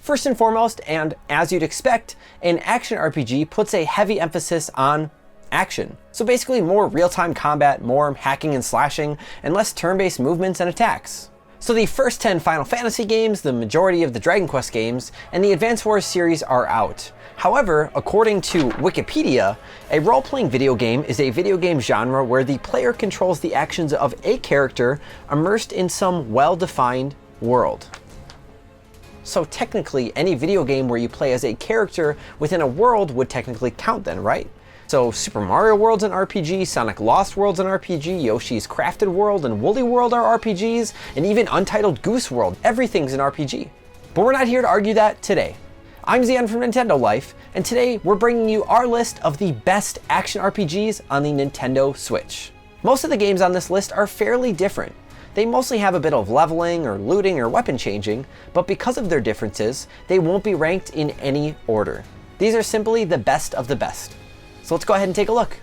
First and foremost, and as you'd expect, an action RPG puts a heavy emphasis on action. So basically more real-time combat, more hacking and slashing, and less turn-based movements and attacks. So the first 10 Final Fantasy games, the majority of the Dragon Quest games, and the Advance Wars series are out. However, according to Wikipedia, a role-playing video game is a video game genre where the player controls the actions of a character immersed in some well-defined world. So technically, any video game where you play as a character within a world would technically count then, right? So Super Mario World's an RPG, Sonic Lost World's an RPG, Yoshi's Crafted World and Woolly World are RPGs, and even Untitled Goose World, everything's an RPG. But we're not here to argue that today. I'm Zian from Nintendo Life, and today we're bringing you our list of the best action RPGs on the Nintendo Switch. Most of the games on this list are fairly different. They mostly have a bit of leveling or looting or weapon changing, but because of their differences, they won't be ranked in any order. These are simply the best of the best. So let's go ahead and take a look.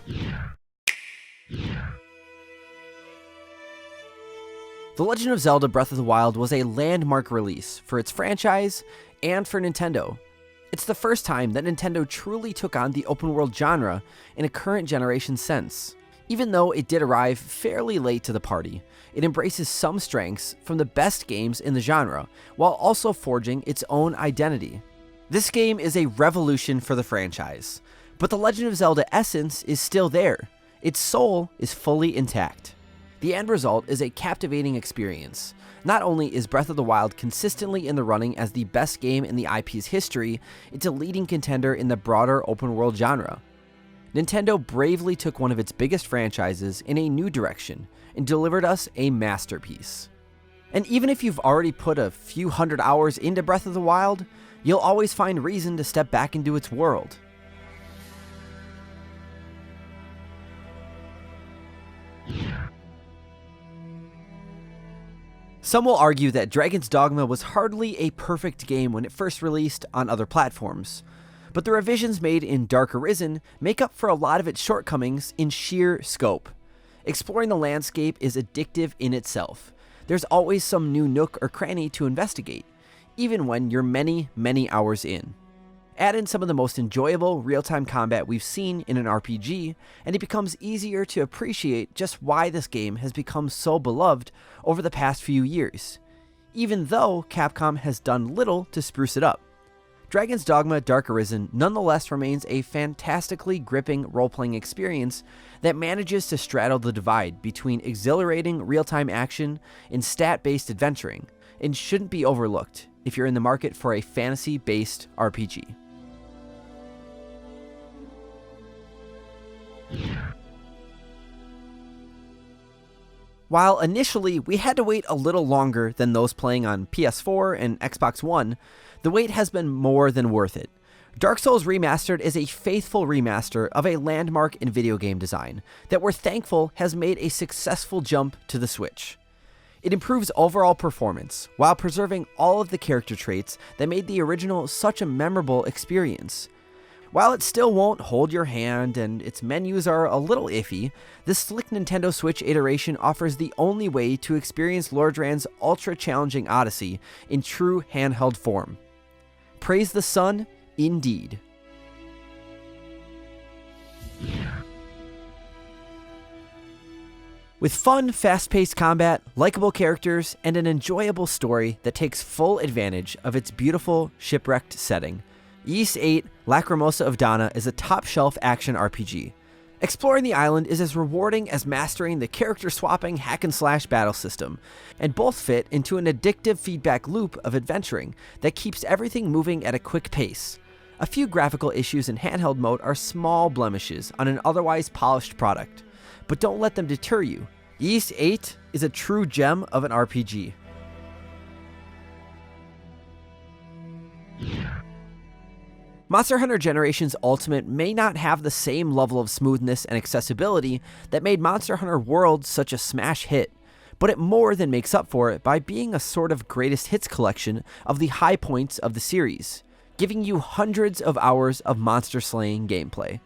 The Legend of Zelda Breath of the Wild was a landmark release for its franchise and for Nintendo. It's the first time that Nintendo truly took on the open world genre in a current generation sense. Even though it did arrive fairly late to the party, it embraces some strengths from the best games in the genre, while also forging its own identity. This game is a revolution for the franchise, but the Legend of Zelda essence is still there. Its soul is fully intact. The end result is a captivating experience. Not only is Breath of the Wild consistently in the running as the best game in the IP's history, it's a leading contender in the broader open world genre. Nintendo bravely took one of its biggest franchises in a new direction and delivered us a masterpiece. And even if you've already put a few hundred hours into Breath of the Wild, you'll always find reason to step back into its world. Some will argue that Dragon's Dogma was hardly a perfect game when it first released on other platforms, but the revisions made in Dark Arisen make up for a lot of its shortcomings in sheer scope. Exploring the landscape is addictive in itself. There's always some new nook or cranny to investigate, even when you're many, many hours in. Add in some of the most enjoyable real-time combat we've seen in an RPG, and it becomes easier to appreciate just why this game has become so beloved over the past few years, even though Capcom has done little to spruce it up. Dragon's Dogma Dark Arisen nonetheless remains a fantastically gripping role-playing experience that manages to straddle the divide between exhilarating real-time action and stat-based adventuring, and shouldn't be overlooked if you're in the market for a fantasy-based RPG. While initially we had to wait a little longer than those playing on PS4 and Xbox One, the wait has been more than worth it. Dark Souls Remastered is a faithful remaster of a landmark in video game design that we're thankful has made a successful jump to the Switch. It improves overall performance while preserving all of the character traits that made the original such a memorable experience. While it still won't hold your hand and its menus are a little iffy, this slick Nintendo Switch iteration offers the only way to experience Lordran's ultra-challenging Odyssey in true handheld form. Praise the sun, indeed. With fun, fast-paced combat, likable characters, and an enjoyable story that takes full advantage of its beautiful, shipwrecked setting, Ys 8: Lacrimosa of Dana is a top-shelf action RPG. Exploring the island is as rewarding as mastering the character-swapping hack-and-slash battle system, and both fit into an addictive feedback loop of adventuring that keeps everything moving at a quick pace. A few graphical issues in handheld mode are small blemishes on an otherwise polished product, but don't let them deter you. Ys 8 is a true gem of an RPG. Monster Hunter Generations Ultimate may not have the same level of smoothness and accessibility that made Monster Hunter World such a smash hit, but it more than makes up for it by being a sort of greatest hits collection of the high points of the series, giving you hundreds of hours of monster slaying gameplay.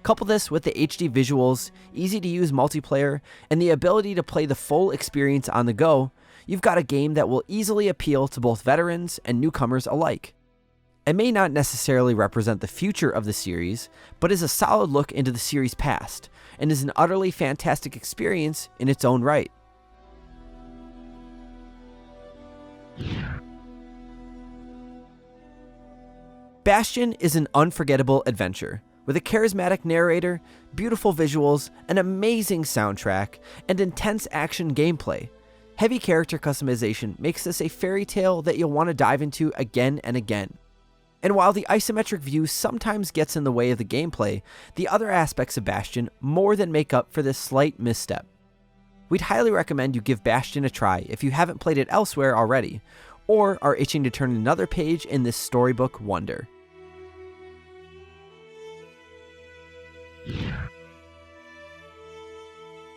Couple this with the HD visuals, easy-to-use multiplayer, and the ability to play the full experience on the go, you've got a game that will easily appeal to both veterans and newcomers alike. It may not necessarily represent the future of the series, but is a solid look into the series' past, and is an utterly fantastic experience in its own right. Bastion is an unforgettable adventure, with a charismatic narrator, beautiful visuals, an amazing soundtrack, and intense action gameplay. Heavy character customization makes this a fairy tale that you'll want to dive into again and again. And while the isometric view sometimes gets in the way of the gameplay, the other aspects of Bastion more than make up for this slight misstep. We'd highly recommend you give Bastion a try if you haven't played it elsewhere already, or are itching to turn another page in this storybook wonder.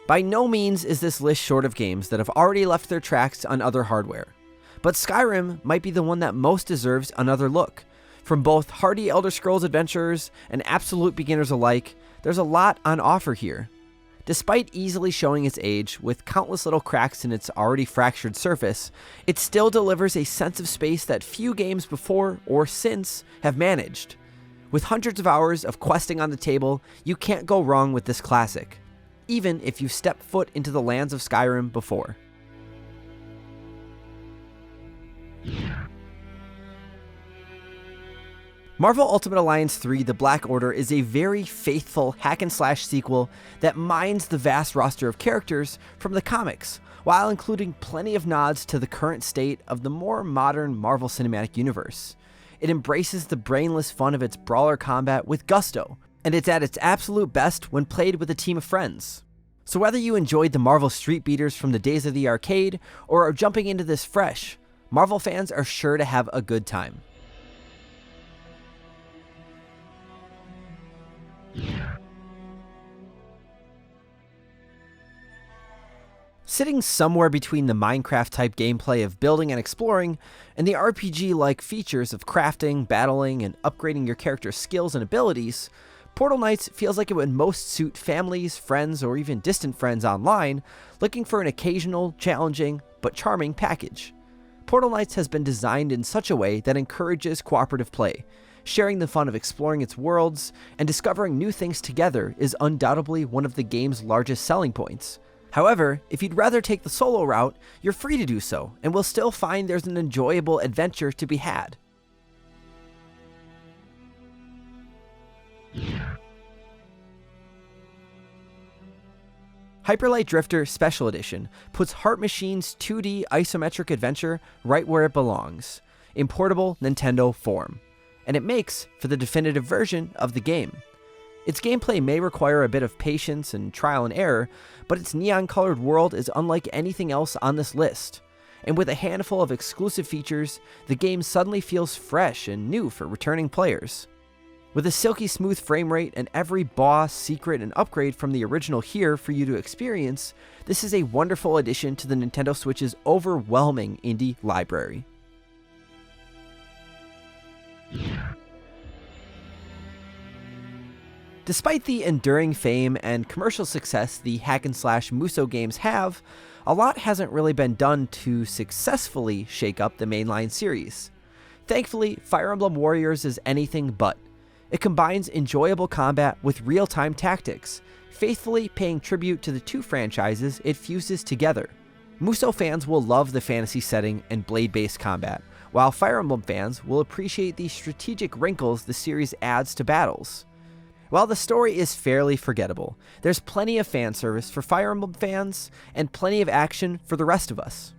By no means is this list short of games that have already left their tracks on other hardware, but Skyrim might be the one that most deserves another look. From both hardy Elder Scrolls adventurers and absolute beginners alike, there's a lot on offer here. Despite easily showing its age, with countless little cracks in its already fractured surface, it still delivers a sense of space that few games before or since have managed. With hundreds of hours of questing on the table, you can't go wrong with this classic, even if you've stepped foot into the lands of Skyrim before. Marvel Ultimate Alliance 3: The Black Order is a very faithful hack-and-slash sequel that mines the vast roster of characters from the comics, while including plenty of nods to the current state of the more modern Marvel Cinematic Universe. It embraces the brainless fun of its brawler combat with gusto, and it's at its absolute best when played with a team of friends. So whether you enjoyed the Marvel Street Beaters from the days of the arcade, or are jumping into this fresh, Marvel fans are sure to have a good time. Sitting somewhere between the Minecraft-type gameplay of building and exploring, and the RPG-like features of crafting, battling, and upgrading your character's skills and abilities, Portal Knights feels like it would most suit families, friends, or even distant friends online looking for an occasional, challenging, but charming package. Portal Knights has been designed in such a way that encourages cooperative play. Sharing the fun of exploring its worlds and discovering new things together is undoubtedly one of the game's largest selling points. However, if you'd rather take the solo route, you're free to do so, and will still find there's an enjoyable adventure to be had. Hyperlight Drifter Special Edition puts Heart Machine's 2D isometric adventure right where it belongs, in portable Nintendo form, and it makes for the definitive version of the game. Its gameplay may require a bit of patience and trial and error, but its neon-colored world is unlike anything else on this list. And with a handful of exclusive features, the game suddenly feels fresh and new for returning players. With a silky smooth frame rate and every boss, secret, and upgrade from the original here for you to experience, this is a wonderful addition to the Nintendo Switch's overwhelming indie library. Despite the enduring fame and commercial success the hack-and-slash Muso games have, a lot hasn't really been done to successfully shake up the mainline series. Thankfully, Fire Emblem Warriors is anything but. It combines enjoyable combat with real-time tactics, faithfully paying tribute to the two franchises it fuses together. Muso fans will love the fantasy setting and blade-based combat, while Fire Emblem fans will appreciate the strategic wrinkles the series adds to battles. While the story is fairly forgettable, there's plenty of fan service for Fire Emblem fans, and plenty of action for the rest of us.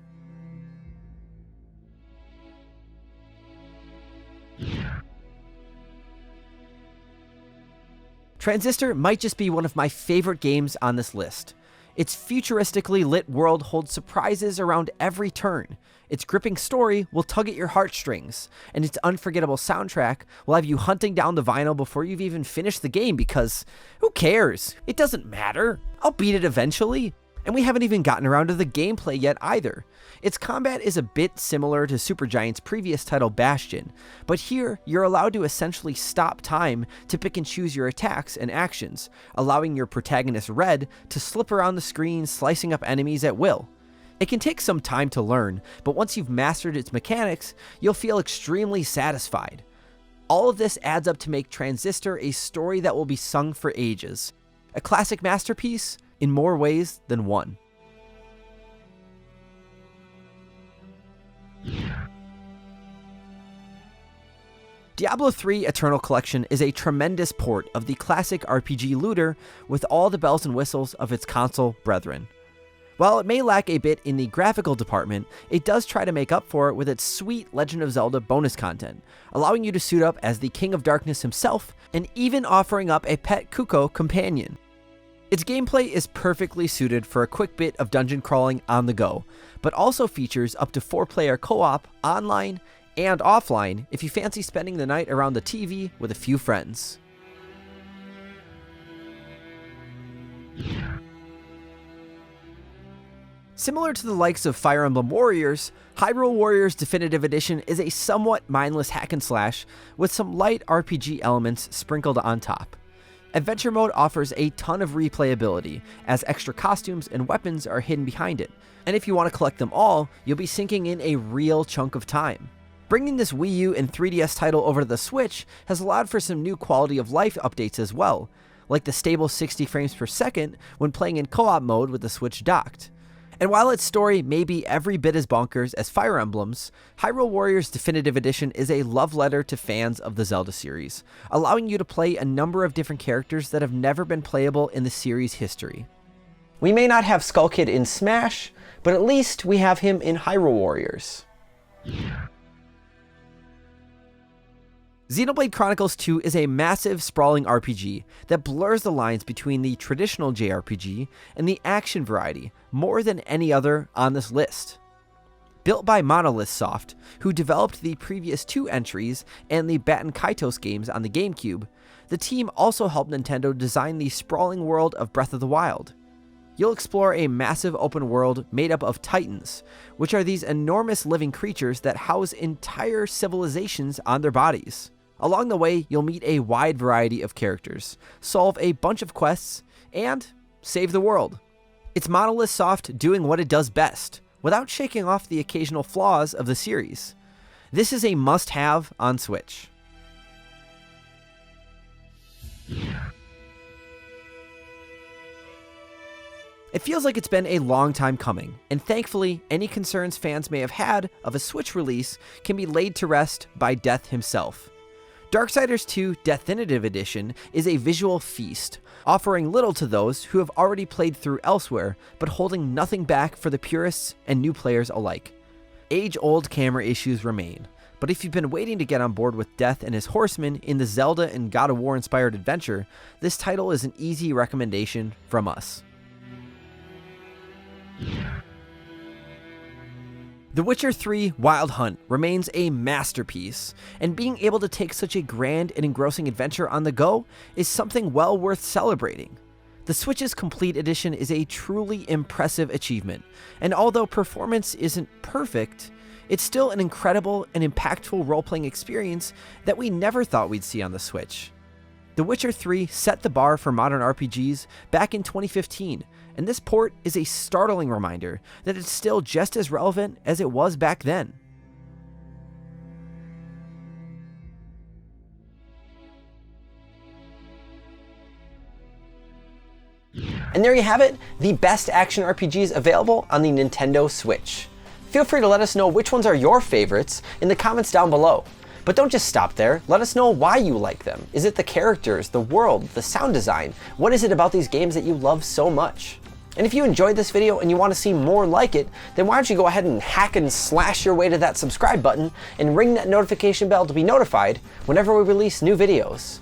Transistor might just be one of my favorite games on this list. Its futuristically lit world holds surprises around every turn. Its gripping story will tug at your heartstrings, and its unforgettable soundtrack will have you hunting down the vinyl before you've even finished the game because, who cares? It doesn't matter. I'll beat it eventually. And we haven't even gotten around to the gameplay yet either. Its combat is a bit similar to Supergiant's previous title Bastion, but here you're allowed to essentially stop time to pick and choose your attacks and actions, allowing your protagonist Red to slip around the screen slicing up enemies at will. It can take some time to learn, but once you've mastered its mechanics, you'll feel extremely satisfied. All of this adds up to make Transistor a story that will be sung for ages. A classic masterpiece in more ways than one. Diablo 3 Eternal Collection is a tremendous port of the classic RPG looter with all the bells and whistles of its console brethren. While it may lack a bit in the graphical department, it does try to make up for it with its sweet Legend of Zelda bonus content, allowing you to suit up as the King of Darkness himself, and even offering up a pet Kuko companion. Its gameplay is perfectly suited for a quick bit of dungeon crawling on the go, but also features up to 4-player co-op, online, and offline if you fancy spending the night around the TV with a few friends. Similar to the likes of Fire Emblem Warriors, Hyrule Warriors Definitive Edition is a somewhat mindless hack and slash with some light RPG elements sprinkled on top. Adventure mode offers a ton of replayability, as extra costumes and weapons are hidden behind it, and if you want to collect them all, you'll be sinking in a real chunk of time. Bringing this Wii U and 3DS title over to the Switch has allowed for some new quality of life updates as well, like the stable 60 frames per second when playing in co-op mode with the Switch docked. And while its story may be every bit as bonkers as Fire Emblem's, Hyrule Warriors Definitive Edition is a love letter to fans of the Zelda series, allowing you to play a number of different characters that have never been playable in the series' history. We may not have Skull Kid in Smash, but at least we have him in Hyrule Warriors. Xenoblade Chronicles 2 is a massive, sprawling RPG that blurs the lines between the traditional JRPG and the action variety more than any other on this list. Built by Monolith Soft, who developed the previous 2 entries and the Baton Kaitos games on the GameCube, the team also helped Nintendo design the sprawling world of Breath of the Wild. You'll explore a massive open world made up of titans, which are these enormous living creatures that house entire civilizations on their bodies. Along the way, you'll meet a wide variety of characters, solve a bunch of quests, and save the world. It's Monolith Soft doing what it does best, without shaking off the occasional flaws of the series. This is a must-have on Switch. It feels like it's been a long time coming, and thankfully, any concerns fans may have had of a Switch release can be laid to rest by Death himself. Darksiders 2 Deathinitive Edition is a visual feast, offering little to those who have already played through elsewhere, but holding nothing back for the purists and new players alike. Age-old camera issues remain, but if you've been waiting to get on board with Death and his horsemen in the Zelda and God of War inspired adventure, this title is an easy recommendation from us. The Witcher 3 Wild Hunt remains a masterpiece, and being able to take such a grand and engrossing adventure on the go is something well worth celebrating. The Switch's Complete Edition is a truly impressive achievement, and although performance isn't perfect, it's still an incredible and impactful role-playing experience that we never thought we'd see on the Switch. The Witcher 3 set the bar for modern RPGs back in 2015, and this port is a startling reminder that it's still just as relevant as it was back then. And there you have it, the best action RPGs available on the Nintendo Switch. Feel free to let us know which ones are your favorites in the comments down below. But don't just stop there, let us know why you like them. Is it the characters, the world, the sound design? What is it about these games that you love so much? And if you enjoyed this video and you want to see more like it, then why don't you go ahead and hack and slash your way to that subscribe button and ring that notification bell to be notified whenever we release new videos.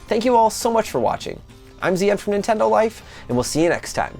Thank you all so much for watching. I'm Zian from Nintendo Life, and we'll see you next time.